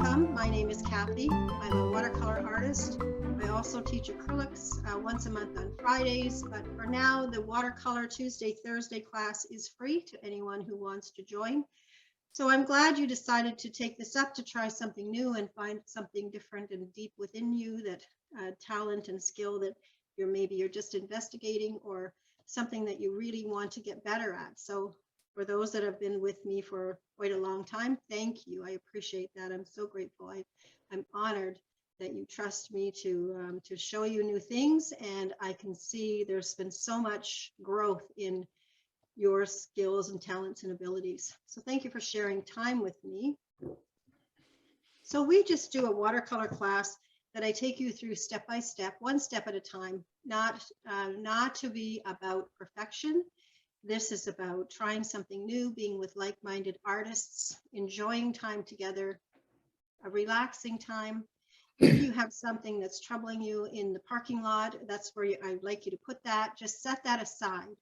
Welcome. My name is Cathy. I'm a watercolor artist. I also teach acrylics once a month on Fridays, but for now, the watercolor Tuesday, Thursday class is free to anyone who wants to join. So I'm glad you decided to take this up to try something new and find something different and deep within you, that talent and skill that you're just investigating, or something that you really want to get better at. So for those that have been with me for quite a long time, thank you. I appreciate that. I'm so grateful. I'm honored that you trust me to show you new things, and I can see there's been so much growth in your skills and talents and abilities. So thank you for sharing time with me. So we just do a watercolor class that I take you through step by step, one step at a time, not to be about perfection. This is about trying something new, being with like-minded artists, enjoying time together, a relaxing time. If you have something that's troubling you in the parking lot, that's where I'd like you to put that. Just set that aside.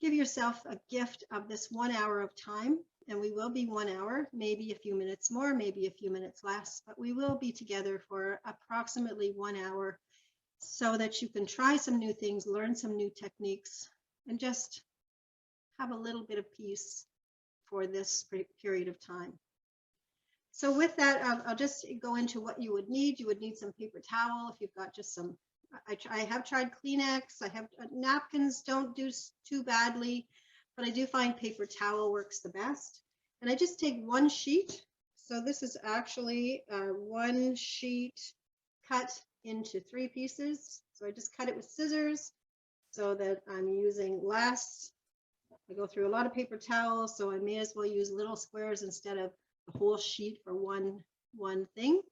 Give yourself a gift of this 1 hour of time, and we will be 1 hour, maybe a few minutes more, maybe a few minutes less, but we will be together for approximately 1 hour so that you can try some new things, learn some new techniques, and just have a little bit of peace for this period of time. So with that, I'll just go into what you would need. You would need some paper towel if you've got just some. I have tried Kleenex. I have napkins, don't do too badly, but I do find paper towel works the best. And I just take one sheet. So this is actually one sheet cut into 3 pieces. So I just cut it with scissors so that I'm using less. I go through a lot of paper towels, so I may as well use little squares instead of the whole sheet for one thing.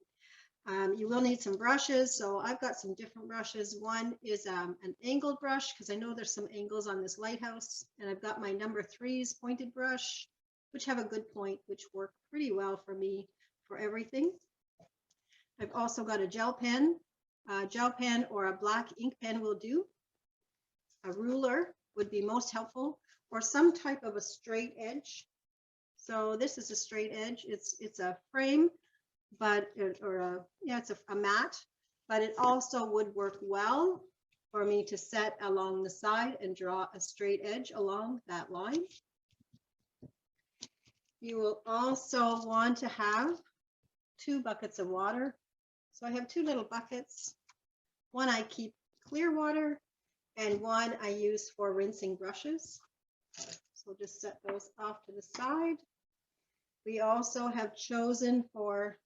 You will need some brushes, so I've got some different brushes. One is an angled brush, because I know there's some angles on this lighthouse, and I've got my number 3's pointed brush, which have a good point, which work pretty well for me for everything. I've also got a gel pen or a black ink pen will do. A ruler would be most helpful, or some type of a straight edge. So this is a straight edge. It's a frame, but it's a mat, but it also would work well for me to set along the side and draw a straight edge along that line. You will also want to have 2 buckets of water. So I have 2 little buckets. One I keep clear water, and one I use for rinsing brushes. So just set those off to the side. We also have chosen, for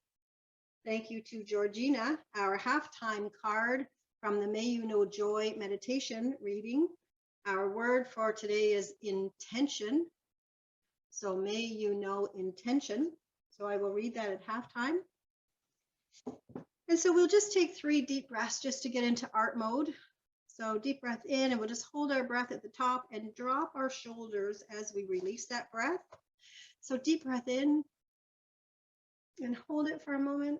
thank you to Georgina, our halftime card from the May You Know Joy meditation reading. Our word for today is intention. So may you know intention. So I will read that at halftime. And so we'll just take 3 deep breaths just to get into art mode. So deep breath in, and we'll just hold our breath at the top and drop our shoulders as we release that breath. So deep breath in and hold it for a moment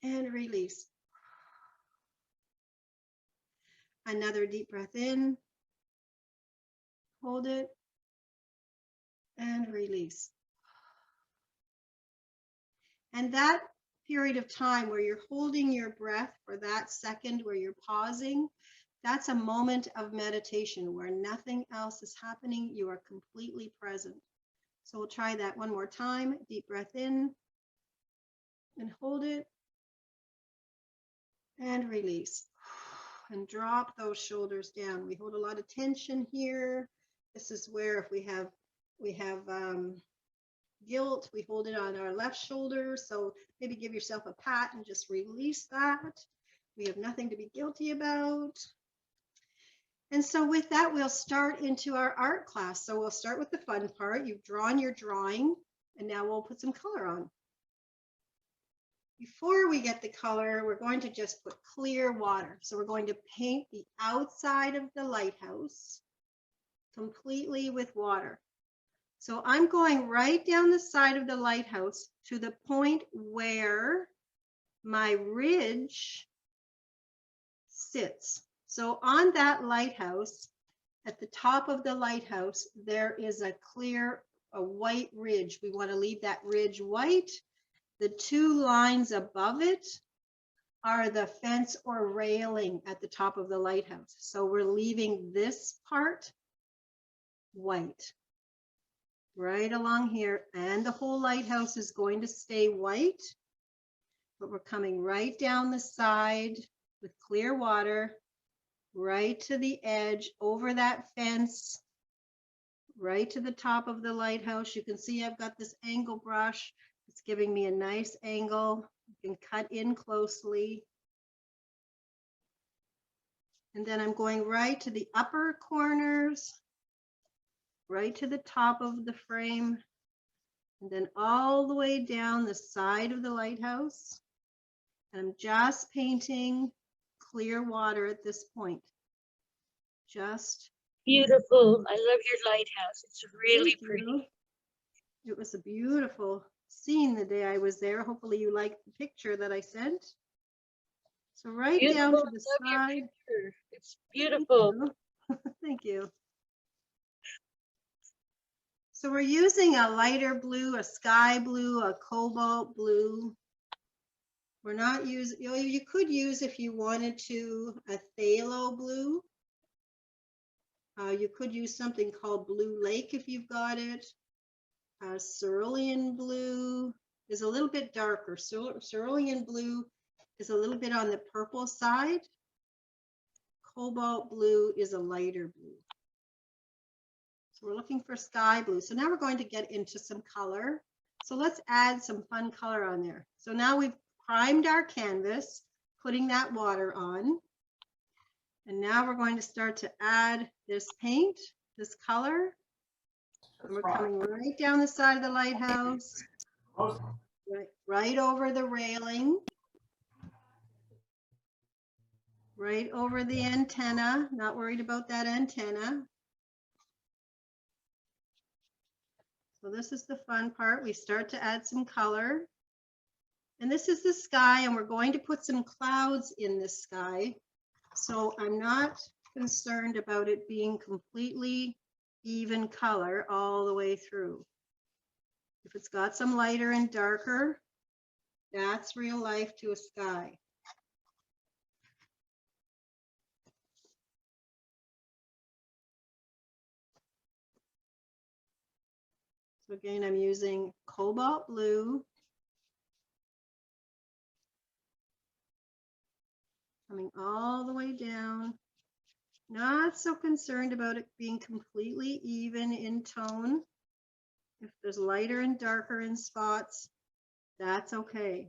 and release. Another deep breath in, hold it and release. And that period of time where you're holding your breath for that second, where you're pausing, that's a moment of meditation where nothing else is happening. You are completely present. So we'll try that one more time. Deep breath in and hold it and release. And drop those shoulders down. We hold a lot of tension here. This is where if we have guilt, we hold it on our left shoulder. So maybe give yourself a pat and just release that. We have nothing to be guilty about. And so with that, we'll start into our art class. So we'll start with the fun part. You've drawn your drawing, and now we'll put some color on. Before we get the color, we're going to just put clear water. So we're going to paint the outside of the lighthouse completely with water. So I'm going right down the side of the lighthouse to the point where my ridge sits. So on that lighthouse, at the top of the lighthouse, there is a white ridge. We want to leave that ridge white. The two lines above it are the fence or railing at the top of the lighthouse. So we're leaving this part white right along here, and the whole lighthouse is going to stay white, but we're coming right down the side with clear water, right to the edge, over that fence, right to the top of the lighthouse. You can see I've got this angle brush. It's giving me a nice angle. You can cut in closely. And then I'm going right to the upper corners, right to the top of the frame, and then all the way down the side of the lighthouse. And I'm just painting clear water at this point. Just beautiful. I love your lighthouse. It's really pretty. It was a beautiful scene the day I was there. Hopefully you liked the picture that I sent. So right Beautiful. down to the I love side. your picture. It's beautiful. Thank you. So we're using a lighter blue, a sky blue, a cobalt blue. We're not using, you could use, if you wanted to, a phthalo blue. You could use something called Blue Lake if you've got it. Cerulean blue is a little bit darker. Cerulean blue is a little bit on the purple side. Cobalt blue is a lighter blue. So we're looking for sky blue. So now we're going to get into some color. So let's add some fun color on there. So now we've primed our canvas, putting that water on. And now we're going to start to add this paint, this color. And we're coming right down the side of the lighthouse, right over the railing, right over the antenna. Not worried about that antenna. So this is the fun part. We start to add some color. And this is the sky, and we're going to put some clouds in the sky. So I'm not concerned about it being completely even color all the way through. If it's got some lighter and darker, that's real life to a sky. So again, I'm using cobalt blue, coming all the way down. Not so concerned about it being completely even in tone. If there's lighter and darker in spots, that's okay.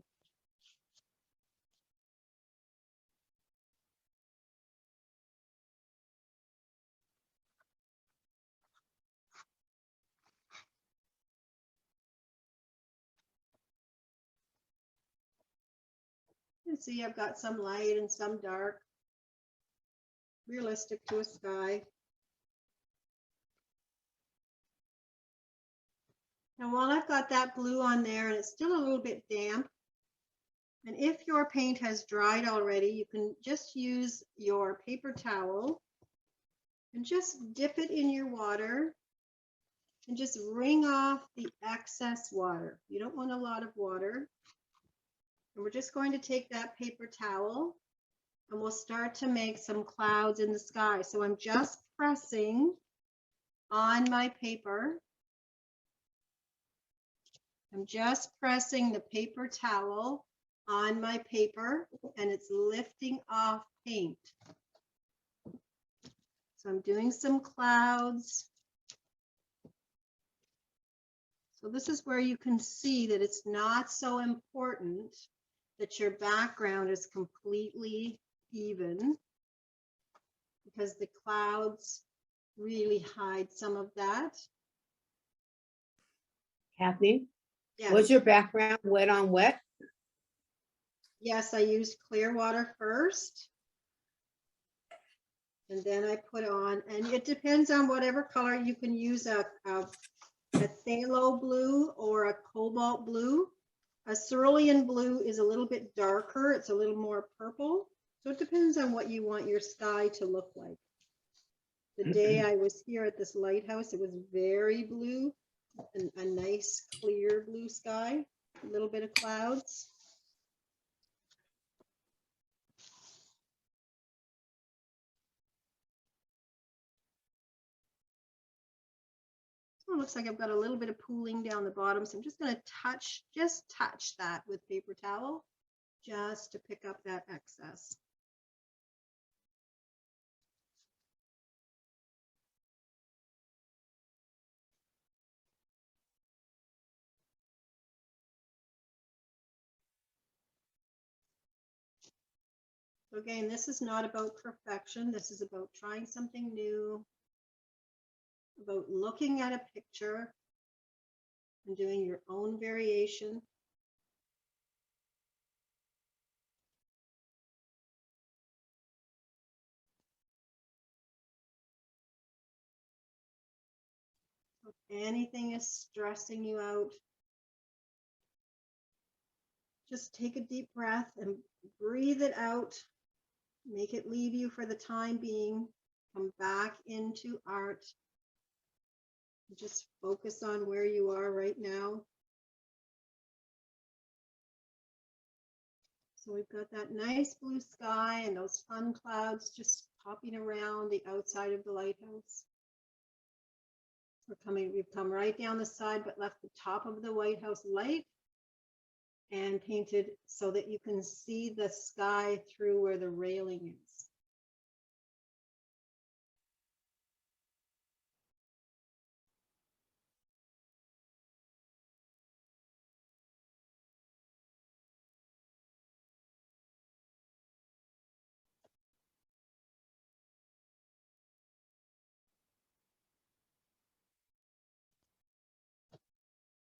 You can see I've got some light and some dark, realistic to a sky. And while I've got that blue on there and it's still a little bit damp, and if your paint has dried already, you can just use your paper towel and just dip it in your water and just wring off the excess water. You don't want a lot of water. And we're just going to take that paper towel and we'll start to make some clouds in the sky. So I'm just pressing on my paper. I'm just pressing the paper towel on my paper and it's lifting off paint. So I'm doing some clouds. So this is where you can see that it's not so important that your background is completely even, because the clouds really hide some of that. Cathy, Yes. was your background wet on wet? Yes, I used clear water first. And then I put on, and it depends on whatever color. You can use a phthalo blue or a cobalt blue. A cerulean blue is a little bit darker. It's a little more purple. So it depends on what you want your sky to look like. The day I was here at this lighthouse, it was very blue, and a nice clear blue sky. A little bit of clouds. So it looks like I've got a little bit of pooling down the bottom. So I'm just going to just touch that with paper towel, just to pick up that excess. So again, this is not about perfection. This is about trying something new, about looking at a picture and doing your own variation. So if anything is stressing you out, just take a deep breath and breathe it out. Make it leave you for the time being. Come back into art. Just focus on where you are right now. So we've got that nice blue sky and those fun clouds just popping around the outside of the lighthouse. We've come right down the side, but left the top of the lighthouse light and painted so that you can see the sky through where the railing is.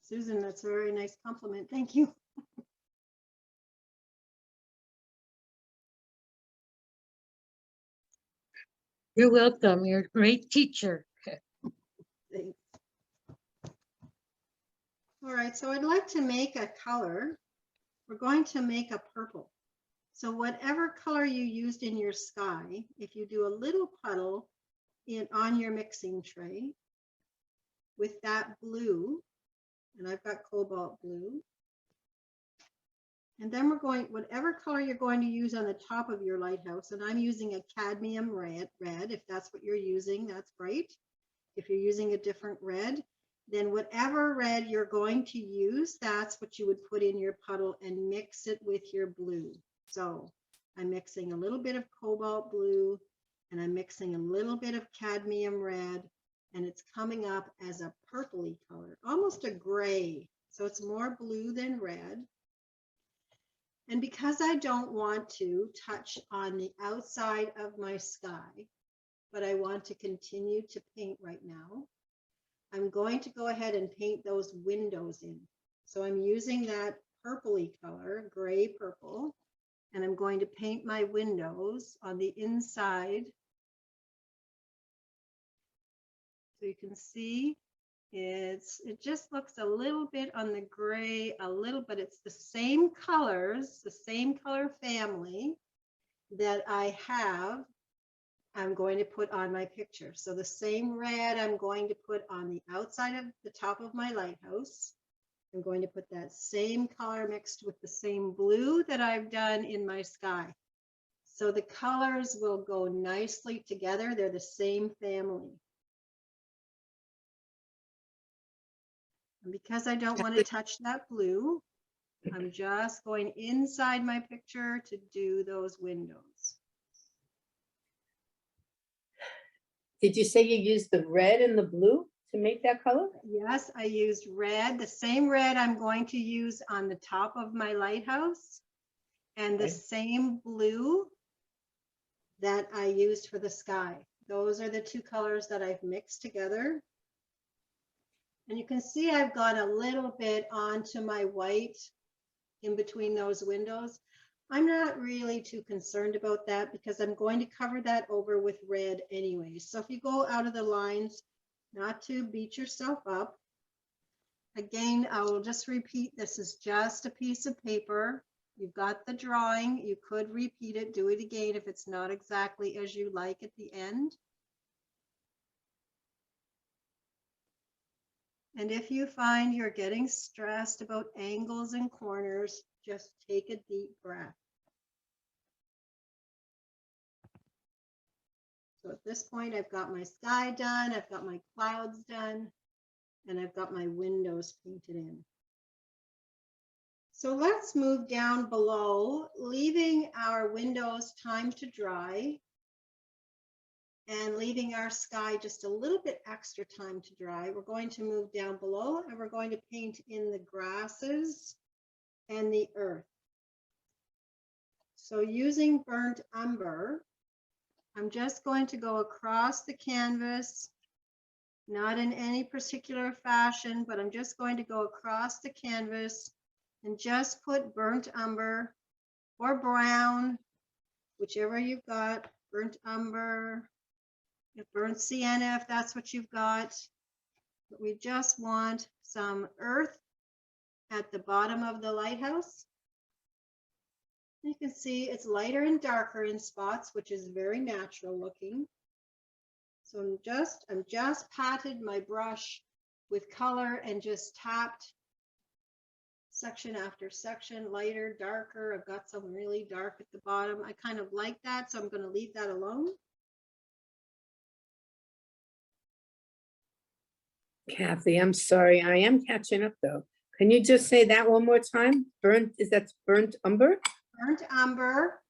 Susan, that's a very nice compliment. Thank you. You're welcome. You're a great teacher. Thanks. All right, so I'd like to make a color. We're going to make a purple. So whatever color you used in your sky, if you do a little puddle on your mixing tray with that blue, and I've got cobalt blue, and then we're going, whatever color you're going to use on the top of your lighthouse, and I'm using a cadmium red, if that's what you're using, that's great. If you're using a different red, then whatever red you're going to use, that's what you would put in your puddle and mix it with your blue. So I'm mixing a little bit of cobalt blue and I'm mixing a little bit of cadmium red, and it's coming up as a purpley color, almost a gray. So it's more blue than red. And because I don't want to touch on the outside of my sky, but I want to continue to paint right now, I'm going to go ahead and paint those windows in. So I'm using that purpley color, gray purple, and I'm going to paint my windows on the inside. So you can see it just looks a little bit on the gray, but it's the same colors, the same color family that I have. I'm going to put on my picture. So the same red I'm going to put on the outside of the top of my lighthouse. I'm going to put that same color mixed with the same blue that I've done in my sky. So the colors will go nicely together. They're the same family. And because I don't want to touch that blue, I'm just going inside my picture to do those windows. Did you say you used the red and the blue to make that color? Yes, I used red, the same red I'm going to use on the top of my lighthouse, and the same blue that I used for the sky. Those are the two colors that I've mixed together. And you can see I've got a little bit onto my white in between those windows. I'm not really too concerned about that because I'm going to cover that over with red anyway. So if you go out of the lines, not to beat yourself up. Again, I will just repeat, this is just a piece of paper. You've got the drawing. You could repeat it, do it again if it's not exactly as you like at the end. And if you find you're getting stressed about angles and corners, just take a deep breath. So at this point, I've got my sky done, I've got my clouds done, and I've got my windows painted in. So let's move down below, leaving our windows time to dry and leaving our sky just a little bit extra time to dry. We're going to move down below and we're going to paint in the grasses and the earth. So using burnt umber, I'm just going to go across the canvas, not in any particular fashion, but I'm just going to go across the canvas and just put burnt umber or brown, whichever you've got, burnt umber, burnt sienna if that's what you've got. But we just want some earth at the bottom of the lighthouse. You can see it's lighter and darker in spots, which is very natural looking. So I'm just patted my brush with color and just tapped section after section, lighter, darker. I've got some really dark at the bottom. I kind of like that, so I'm going to leave that alone. Kathy, I'm sorry. I am catching up though. Can you just say that one more time? Burnt, is that burnt umber? Burnt umber.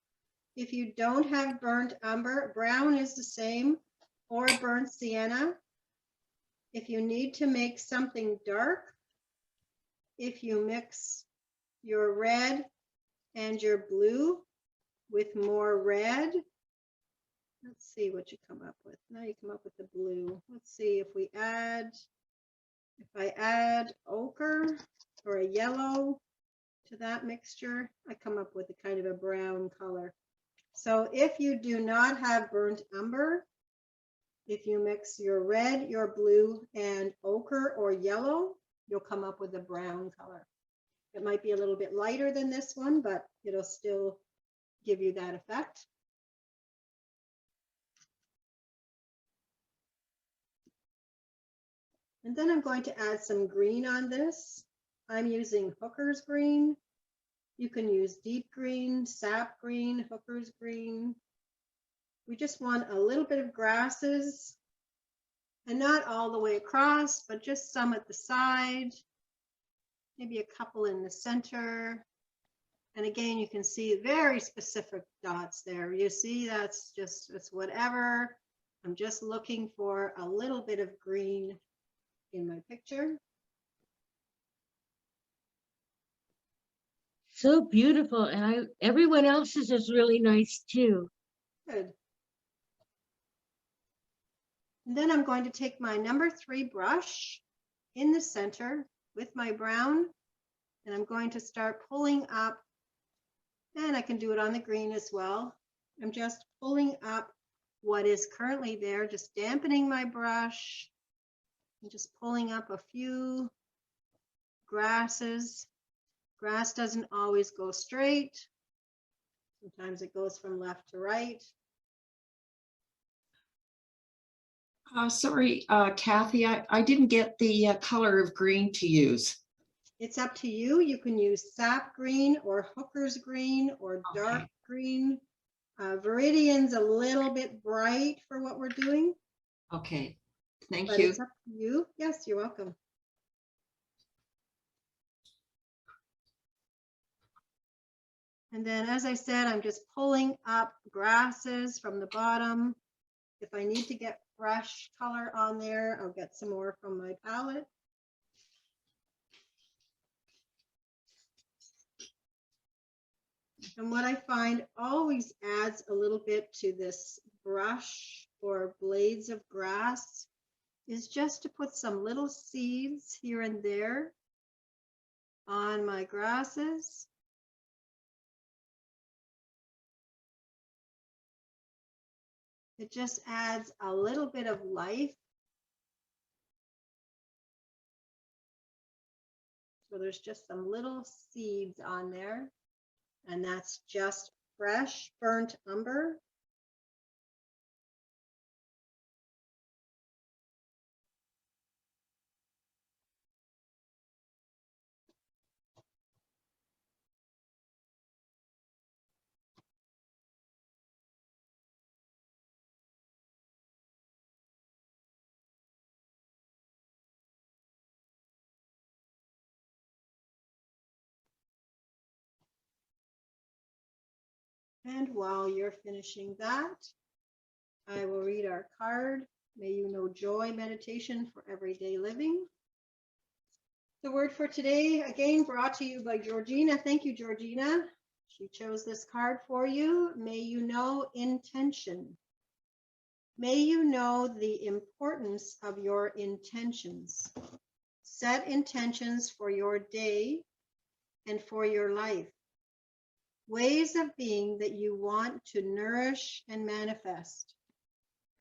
If you don't have burnt umber, brown is the same, or burnt sienna. If you need to make something dark, if you mix your red and your blue with more red, let's see what you come up with. Now you come up with the blue. Let's see if I add ochre or a yellow to that mixture, I come up with a kind of a brown color. So if you do not have burnt umber, if you mix your red, your blue, and ochre or yellow, you'll come up with a brown color. It might be a little bit lighter than this one, but it'll still give you that effect. And then I'm going to add some green on this. I'm using Hooker's green. You can use deep green, sap green, Hooker's green. We just want a little bit of grasses, and not all the way across, but just some at the side, maybe a couple in the center. And again, you can see very specific dots there. You see, it's whatever. I'm just looking for a little bit of green in my picture. So beautiful. And everyone else's is really nice too. Good. And then I'm going to take my number 3 brush in the center with my brown, and I'm going to start pulling up, and I can do it on the green as well. I'm just pulling up what is currently there, just dampening my brush and just pulling up a few grasses. Grass doesn't always go straight. Sometimes it goes from left to right. Sorry, Kathy, I didn't get the color of green to use. It's up to you. You can use sap green or Hooker's green or dark Okay. green. Viridian's a little bit bright for what we're doing, Okay, thank but you. it's up to you. Yes, you're welcome. And then, as I said, I'm just pulling up grasses from the bottom. If I need to get fresh color on there, I'll get some more from my palette. And what I find always adds a little bit to this brush or blades of grass is just to put some little seeds here and there on my grasses. It just adds a little bit of life. So there's just some little seeds on there, and that's just fresh burnt umber. And while you're finishing that, I will read our card. May you know joy meditation for everyday living. The word for today, again, brought to you by Georgina. Thank you, Georgina. She chose this card for you. May you know intention. May you know the importance of your intentions. Set intentions for your day and for your life. Ways of being that you want to nourish and manifest.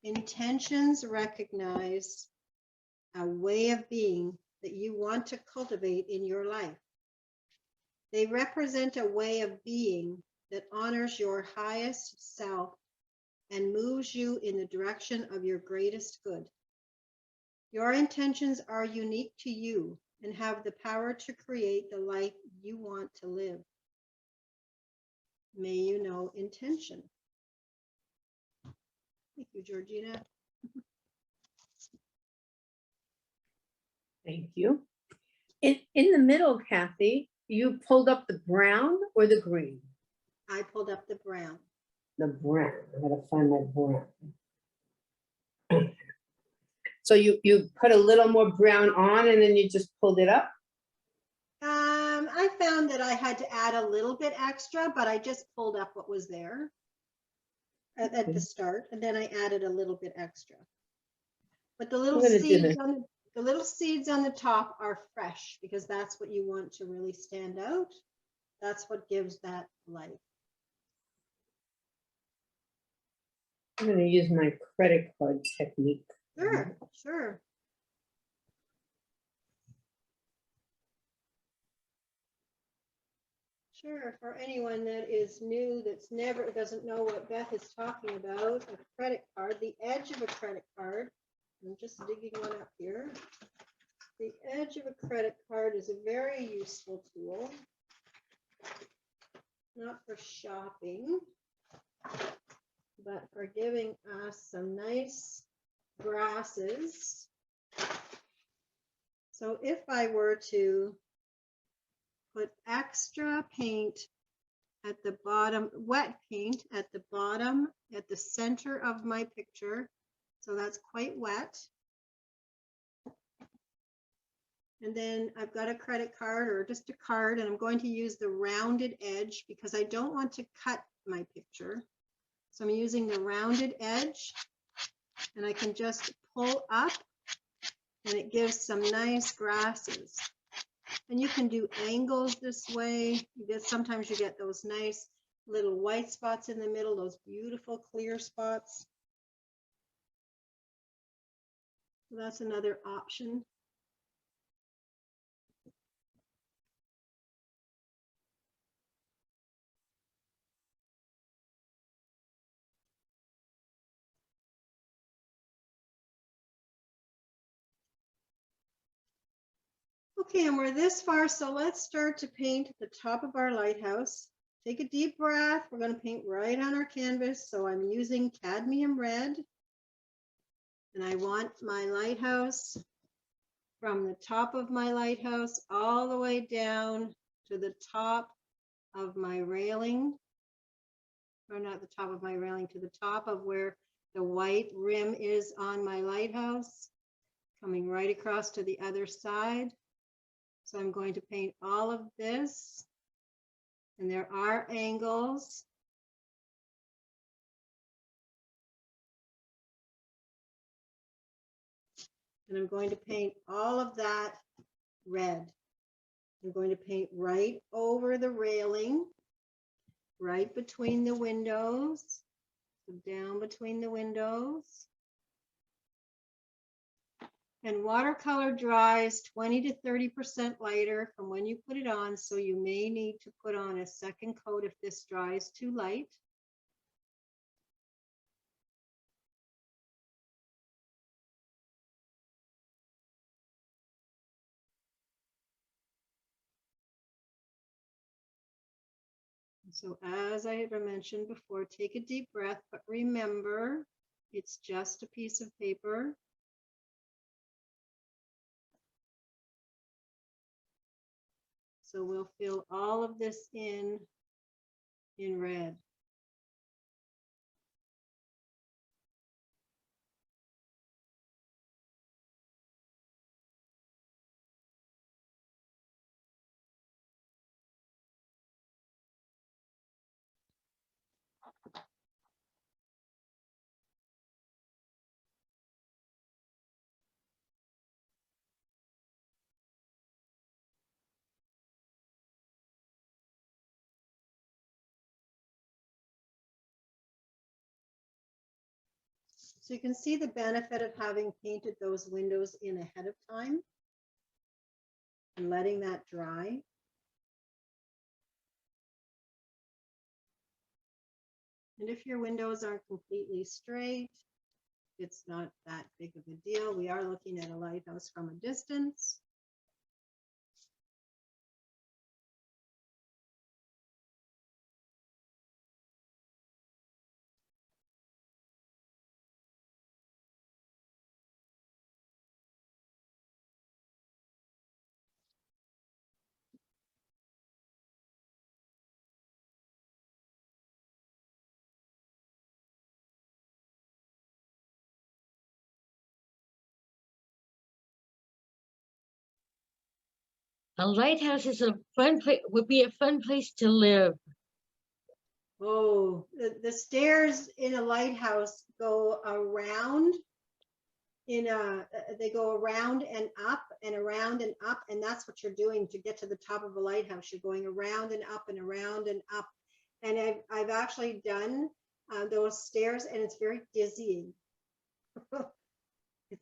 Intentions recognize a way of being that you want to cultivate in your life. They represent a way of being that honors your highest self and moves you in the direction of your greatest good. Your intentions are unique to you and have the power to create the life you want to live. May you know intention. Thank you, Georgina. Thank you. In the middle, Kathy, you pulled up the brown or the green? I pulled up the brown. The brown. I gotta find my brown. So you put a little more brown on and then you just pulled it up? I found that I had to add a little bit extra, but I just pulled up what was there at the start, and then I added a little bit extra. But the little seeds on the top are fresh because that's what you want to really stand out. That's what gives that life. I'm gonna use my credit card technique. Sure, sure. Sure, for anyone that is new, doesn't know what Beth is talking about, a credit card, the edge of a credit card. I'm just digging one up here. The edge of a credit card is a very useful tool, not for shopping, but for giving us some nice grasses. So if I were to put extra paint at the bottom, wet paint at the bottom, at the center of my picture, so that's quite wet. And then I've got a credit card or just a card, and I'm going to use the rounded edge because I don't want to cut my picture. So I'm using the rounded edge, and I can just pull up, and it gives some nice grasses. And you can do angles this way. Sometimes you get those nice little white spots in the middle, those beautiful clear spots. So that's another option. Okay, and we're this far, so let's start to paint the top of our lighthouse. Take a deep breath. We're going to paint right on our canvas. So I'm using cadmium red. And I want my lighthouse from the top of my lighthouse all the way down to the top of my railing. Or not the top of my railing, to the top of where the white rim is on my lighthouse. Coming right across to the other side. So I'm going to paint all of this, and there are angles. And I'm going to paint all of that red. I'm going to paint right over the railing, right between the windows, so down between the windows. And watercolor dries 20 to 30% lighter from when you put it on, so you may need to put on a second coat if this dries too light. So as I had mentioned before, take a deep breath, but remember, it's just a piece of paper. So we'll fill all of this in red. So you can see the benefit of having painted those windows in ahead of time and letting that dry. And if your windows aren't completely straight, it's not that big of a deal. We are looking at a lighthouse from a distance. A lighthouse is a fun place, would be a fun place to live. Oh, the stairs in a lighthouse go around they go around and up and around and up, and that's what you're doing to get to the top of a lighthouse. You're going around and up and around and up. And I've actually done those stairs, and it's very dizzying.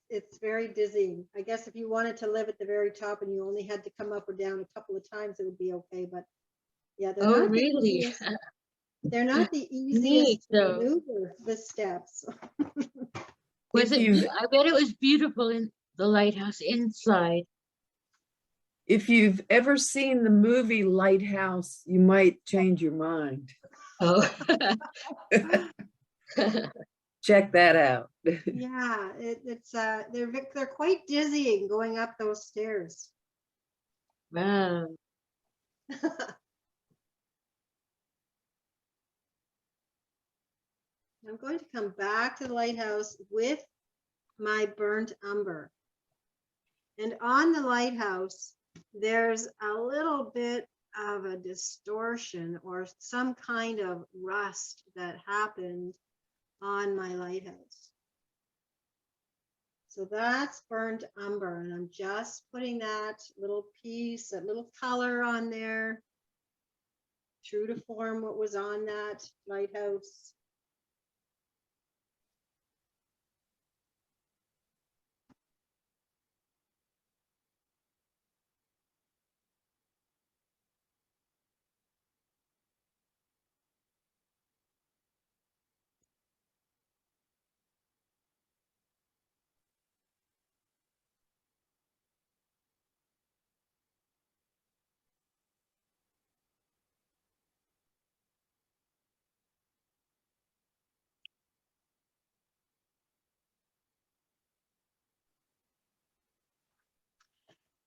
It's very dizzying. I guess if you wanted to live at the very top and you only had to come up or down a couple of times, it would be okay. But yeah, they're Oh, not the really? easiest. They're not the Neat, easiest to though. maneuver, the steps. Was If it? you've- I bet it was beautiful in the lighthouse inside. If you've ever seen the movie Lighthouse, you might change your mind. Oh. Check that out. Yeah, they're quite dizzying going up those stairs. Wow. I'm going to come back to the lighthouse with my burnt umber. And on the lighthouse, there's a little bit of a distortion or some kind of rust that happened on my lighthouse. So that's burnt umber, and I'm just putting that little piece, that little color on there, true to form what was on that lighthouse.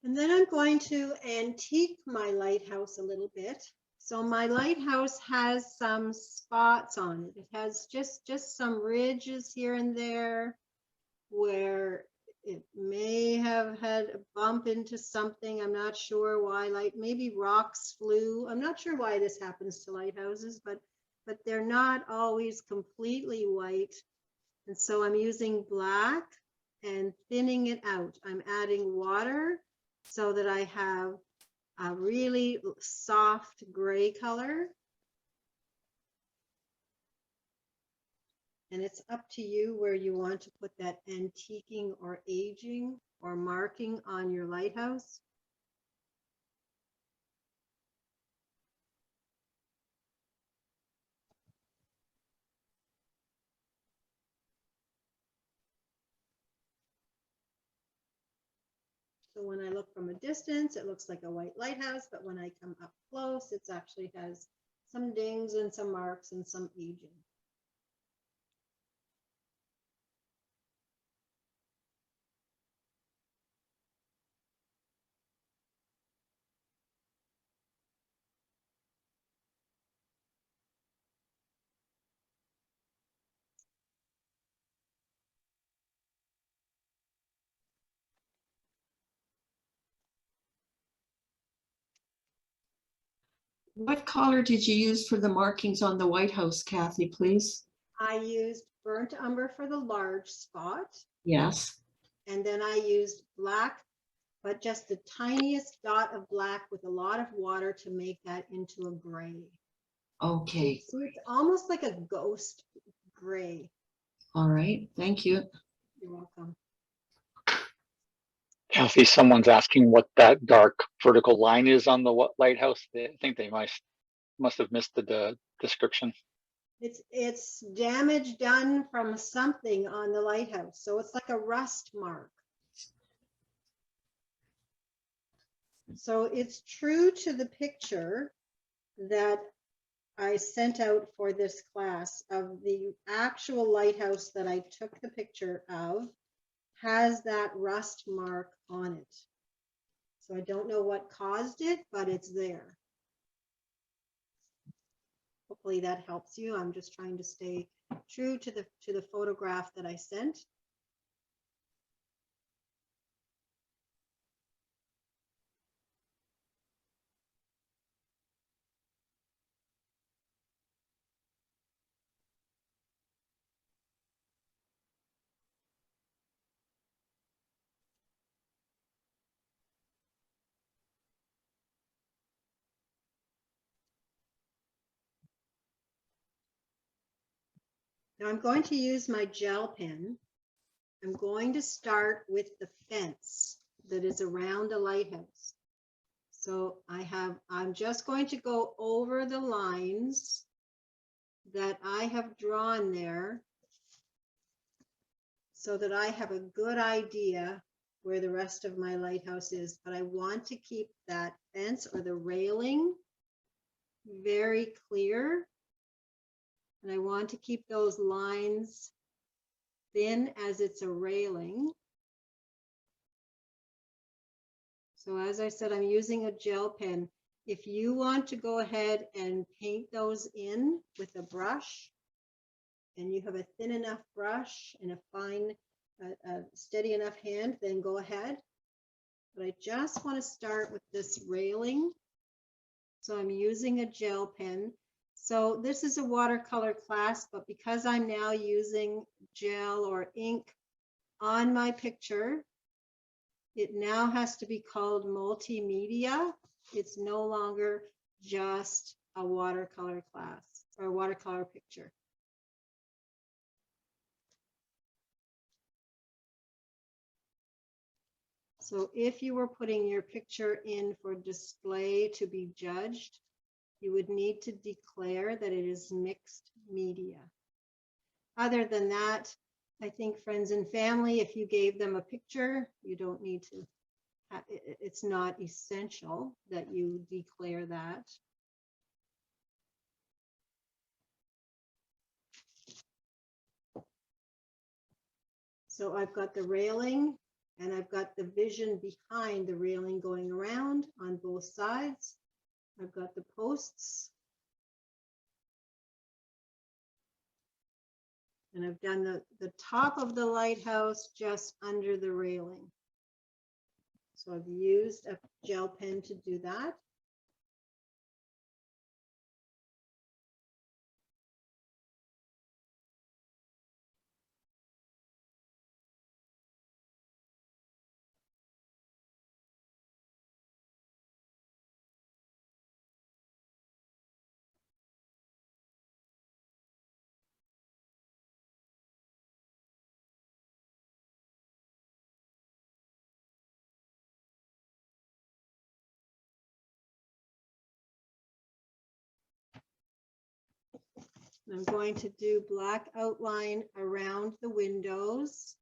And then I'm going to antique my lighthouse a little bit. So my lighthouse has some spots on it. It has just some ridges here and there where it may have had a bump into something. I'm not sure why, like maybe rocks flew. I'm not sure why this happens to lighthouses, but they're not always completely white. And so I'm using black and thinning it out. I'm adding water so that I have a really soft gray color. And it's up to you where you want to put that antiquing or aging or marking on your lighthouse. So when I look from a distance, it looks like a white lighthouse, but when I come up close, it actually has some dings and some marks and some aging. What color did you use for the markings on the White House, Cathy, please? I used burnt umber for the large spot, Yes. and then I used black, but just the tiniest dot of black with a lot of water to make that into a gray. Okay. So it's almost like a ghost gray. All right, thank you. You're welcome. Kathy, someone's asking what that dark vertical line is on the lighthouse. I think they must have missed the description. It's damage done from something on the lighthouse. So it's like a rust mark. So it's true to the picture that I sent out for this class of the actual lighthouse that I took the picture of has that rust mark on it. So I don't know what caused it, but it's there. Hopefully that helps you. I'm just trying to stay true to the photograph that I sent. Now I'm going to use my gel pen. I'm going to start with the fence that is around the lighthouse. So I'm just going to go over the lines that I have drawn there so that I have a good idea where the rest of my lighthouse is. But I want to keep that fence or the railing very clear. And I want to keep those lines thin as it's a railing. So as I said, I'm using a gel pen. If you want to go ahead and paint those in with a brush, and you have a thin enough brush and a fine, steady enough hand, then go ahead. But I just want to start with this railing. So I'm using a gel pen. So this is a watercolor class, but because I'm now using gel or ink on my picture, it now has to be called multimedia. It's no longer just a watercolor class or watercolor picture. So if you were putting your picture in for display to be judged, you would need to declare that it is mixed media. Other than that, I think friends and family, if you gave them a picture, you don't need to. It's not essential that you declare that. So I've got the railing and I've got the vision behind the railing going around on both sides. I've got the posts. And I've done the top of the lighthouse just under the railing. So I've used a gel pen to do that. I'm going to do black outline around the windows.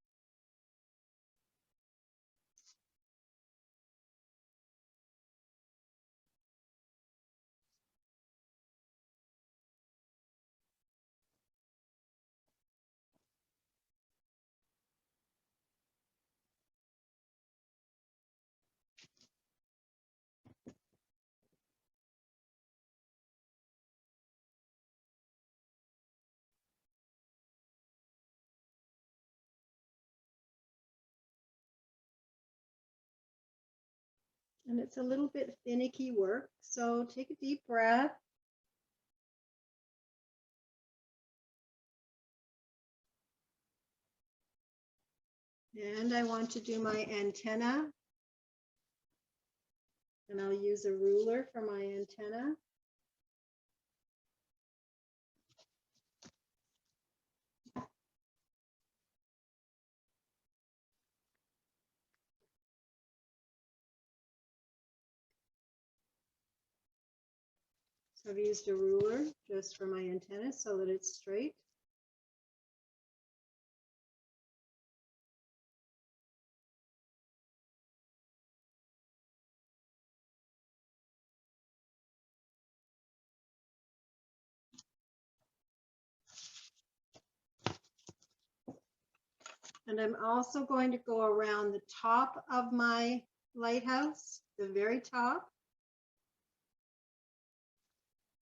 And it's a little bit finicky work, so take a deep breath. And I want to do my antenna. And I'll use a ruler for my antenna. I've used a ruler just for my antenna so that it's straight. And I'm also going to go around the top of my lighthouse, the very top.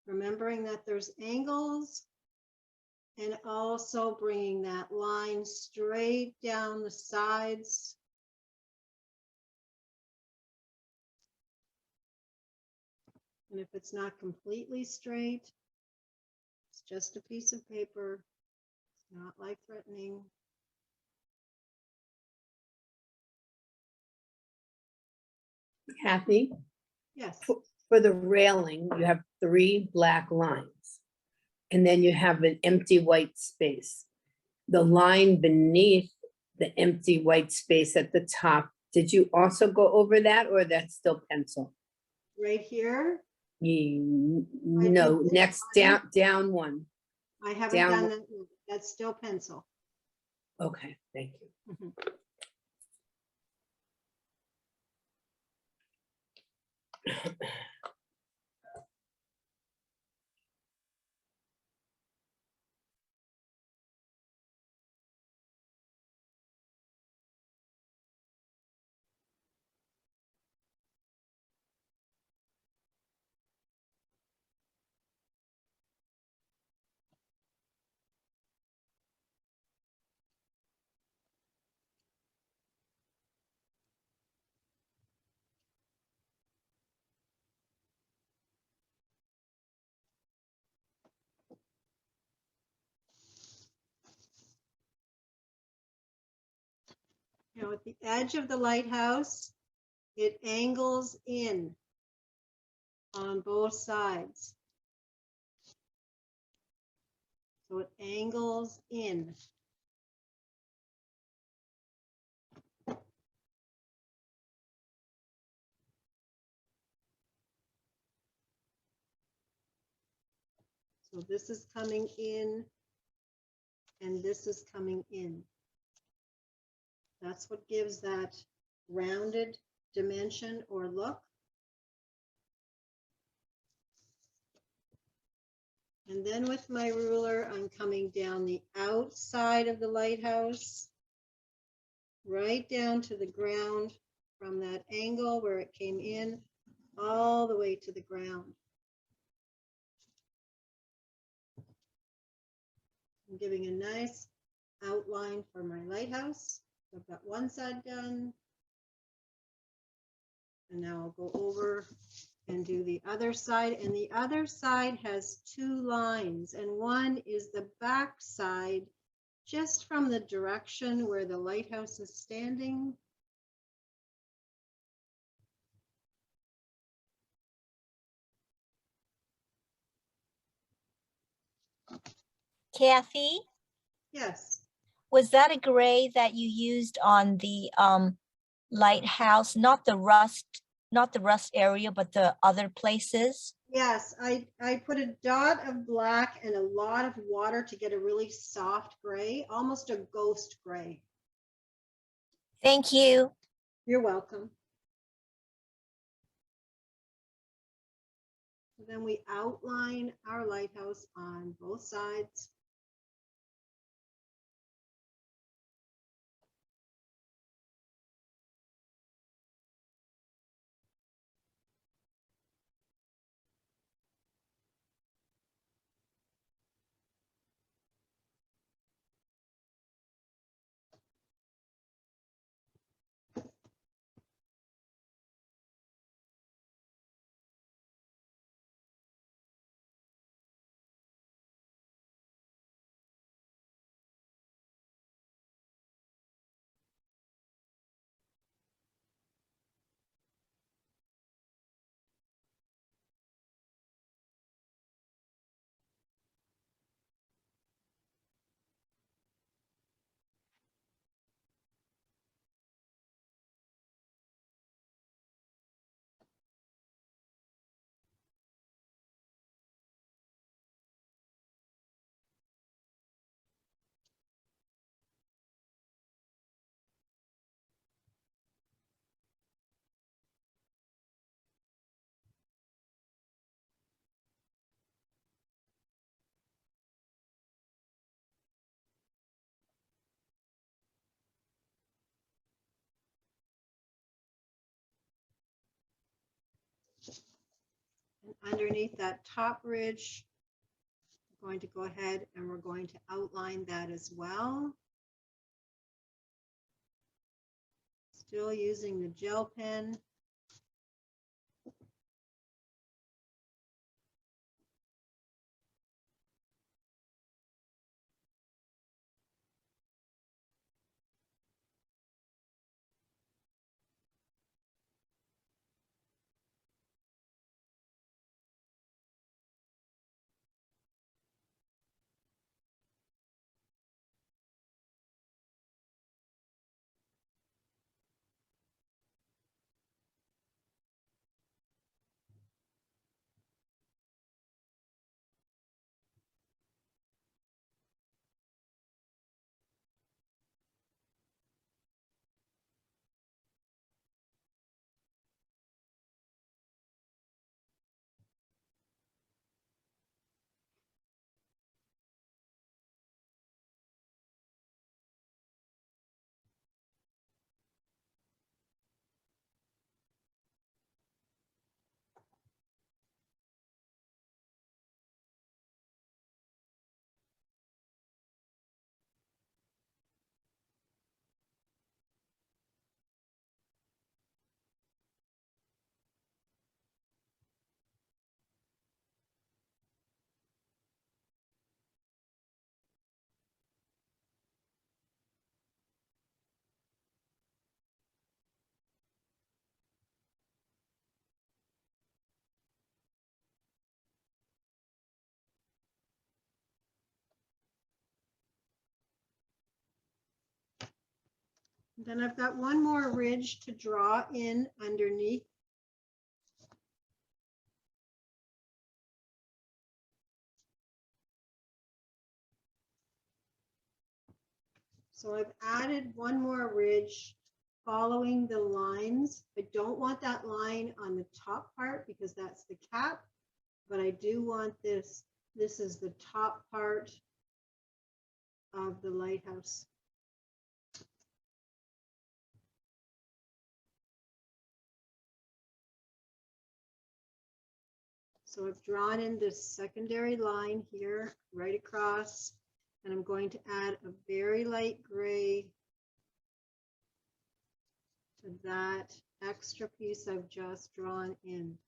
Remembering that there's angles and also bringing that line straight down the sides. And if it's not completely straight, it's just a piece of paper. It's not life threatening. Kathy, Yes. for the railing, you have 3 black lines. And then you have an empty white space. The line beneath the empty white space at the top, did you also go over that or that's still pencil? Right here, No, did next this down one. I haven't Down. done that yet. That's still pencil. Okay, thank you. Mhm. You know, at the edge of the lighthouse, it angles in on both sides. So it angles in. So this is coming in and this is coming in. That's what gives that rounded dimension or look. And then with my ruler, I'm coming down the outside of the lighthouse, right down to the ground from that angle where it came in, all the way to the ground. I'm giving a nice outline for my lighthouse. I've got one side done. And now I'll go over and do the other side. And the other side has 2 lines. And one is the back side, just from the direction where the lighthouse is standing. Kathy, Yes. was that a gray that you used on the lighthouse? Not the rust area, but the other places? Yes, I put a dot of black and a lot of water to get a really soft gray, almost a ghost gray. Thank you. You're welcome. So then we outline our lighthouse on both sides. underneath that top ridge, we're going to go ahead and we're going to outline that as well. Still using the gel pen. Then I've got one more ridge to draw in underneath. So I've added one more ridge following the lines. I don't want that line on the top part because that's the cap, but I do want this. This is the top part of the lighthouse. So I've drawn in this secondary line here, right across, and I'm going to add a very light gray to that extra piece I've just drawn in.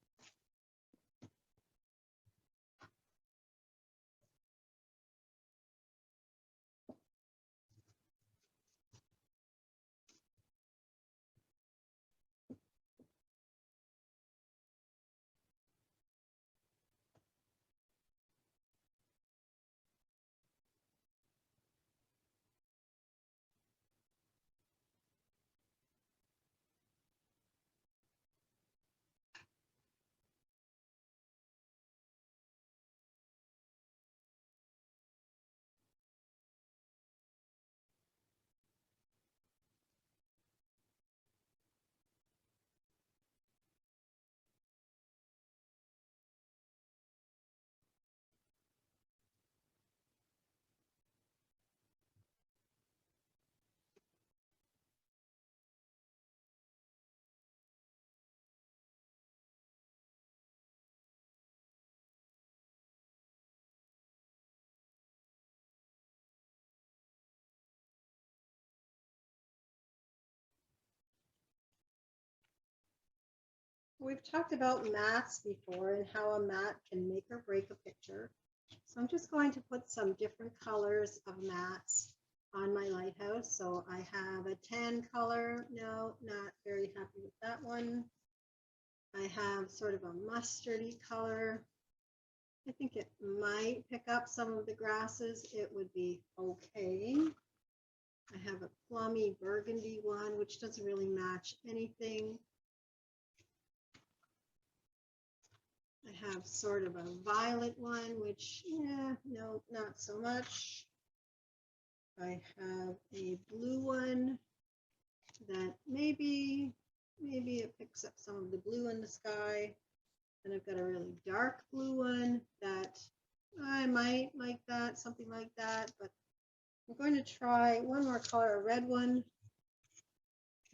We've talked about mats before and how a mat can make or break a picture. So I'm just going to put some different colors of mats on my lighthouse. So I have a tan color. No, not very happy with that one. I have sort of a mustardy color. I think it might pick up some of the grasses. It would be okay. I have a plummy burgundy one, which doesn't really match anything. I have sort of a violet one, which, yeah, no, not so much. I have a blue one that maybe it picks up some of the blue in the sky. And I've got a really dark blue one that I might like that, something like that. But I'm going to try one more color, a red one.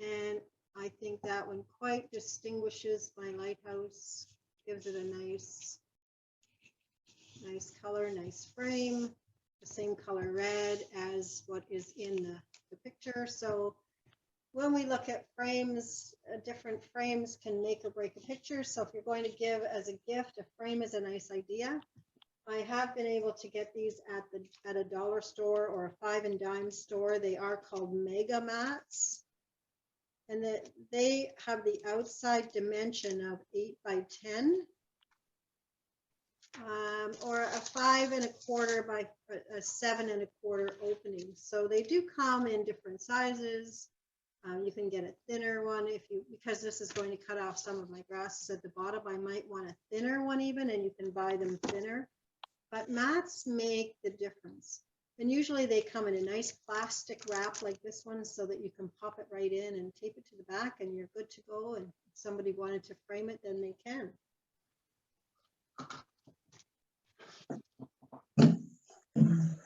And I think that one quite distinguishes my lighthouse. gives it a nice color, nice frame, the same color red as what is in the picture. So when we look at frames, different frames can make or break a picture. So if you're going to give as a gift, a frame is a nice idea. I have been able to get these at a dollar store or a 5 and dime store. They are called mega mats, and they have the outside dimension of 8 by 10, or a 5 1/4 by a 7 1/4 opening. So they do come in different sizes. You can get a thinner one because this is going to cut off some of my grasses at the bottom. I might want a thinner one even, and you can buy them thinner. But mats make the difference. And usually they come in a nice plastic wrap like this one so that you can pop it right in and tape it to the back and you're good to go. And if somebody wanted to frame it, then they can.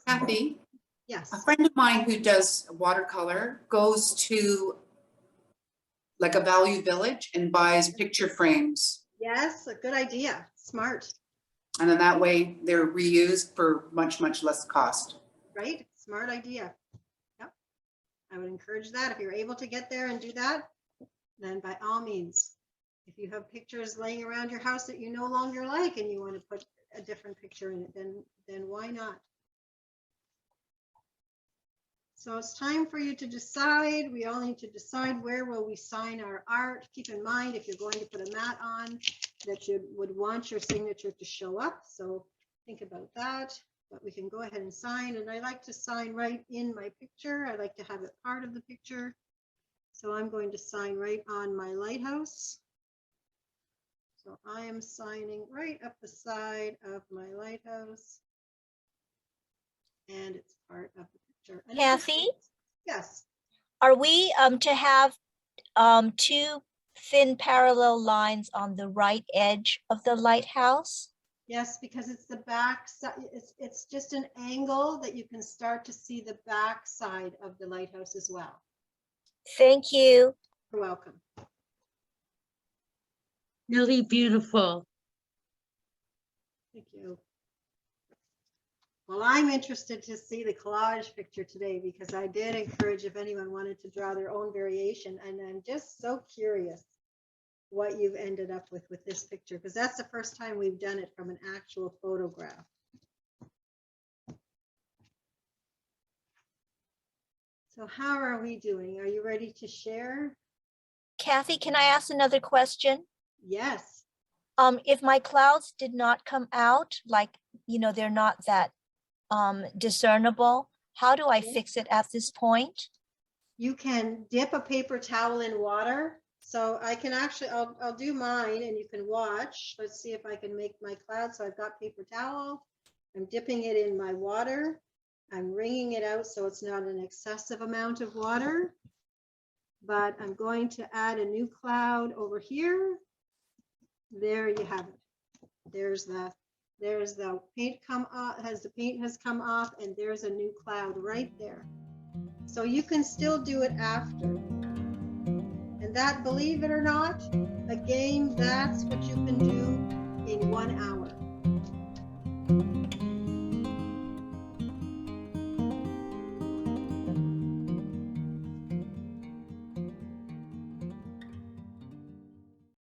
Kathy, Yes. a friend of mine who does watercolor goes to like a Value Village and buys picture frames. Yes, a good idea. Smart. And then that way they're reused for much, much less cost. Right? Smart idea. Yep. I would encourage that. If you're able to get there and do that, then by all means. If you have pictures laying around your house that you no longer like and you want to put a different picture in it, then why not? So it's time for you to decide. We all need to decide where will we sign our art. Keep in mind, if you're going to put a mat on, that you would want your signature to show up. So think about that. But we can go ahead and sign. And I like to sign right in my picture. I like to have it part of the picture. So I'm going to sign right on my lighthouse. So I am signing right up the side of my lighthouse. And it's part of the picture. And Kathy, yes. are we to have 2 thin parallel lines on the right edge of the lighthouse? Yes, because it's the back side. It's just an angle that you can start to see the back side of the lighthouse as well. Thank you. You're welcome. Really beautiful. Thank you. Well, I'm interested to see the collage picture today because I did encourage if anyone wanted to draw their own variation, and I'm just so curious what you've ended up with this picture, because that's the first time we've done it from an actual photograph. So how are we doing? Are you ready to share? Kathy, can I ask another question? Yes. If my clouds did not come out, like, they're not that discernible, how do I fix it at this point? You can dip a paper towel in water. So I can actually, I'll do mine and you can watch. Let's see if I can make my cloud. So I've got paper towel. I'm dipping it in my water. I'm wringing it out so it's not an excessive amount of water. But I'm going to add a new cloud over here. There you have it. There's the paint come off, the paint has come off, and there's a new cloud right there. So you can still do it after. And that, believe it or not, again, that's what you can do in 1 hour.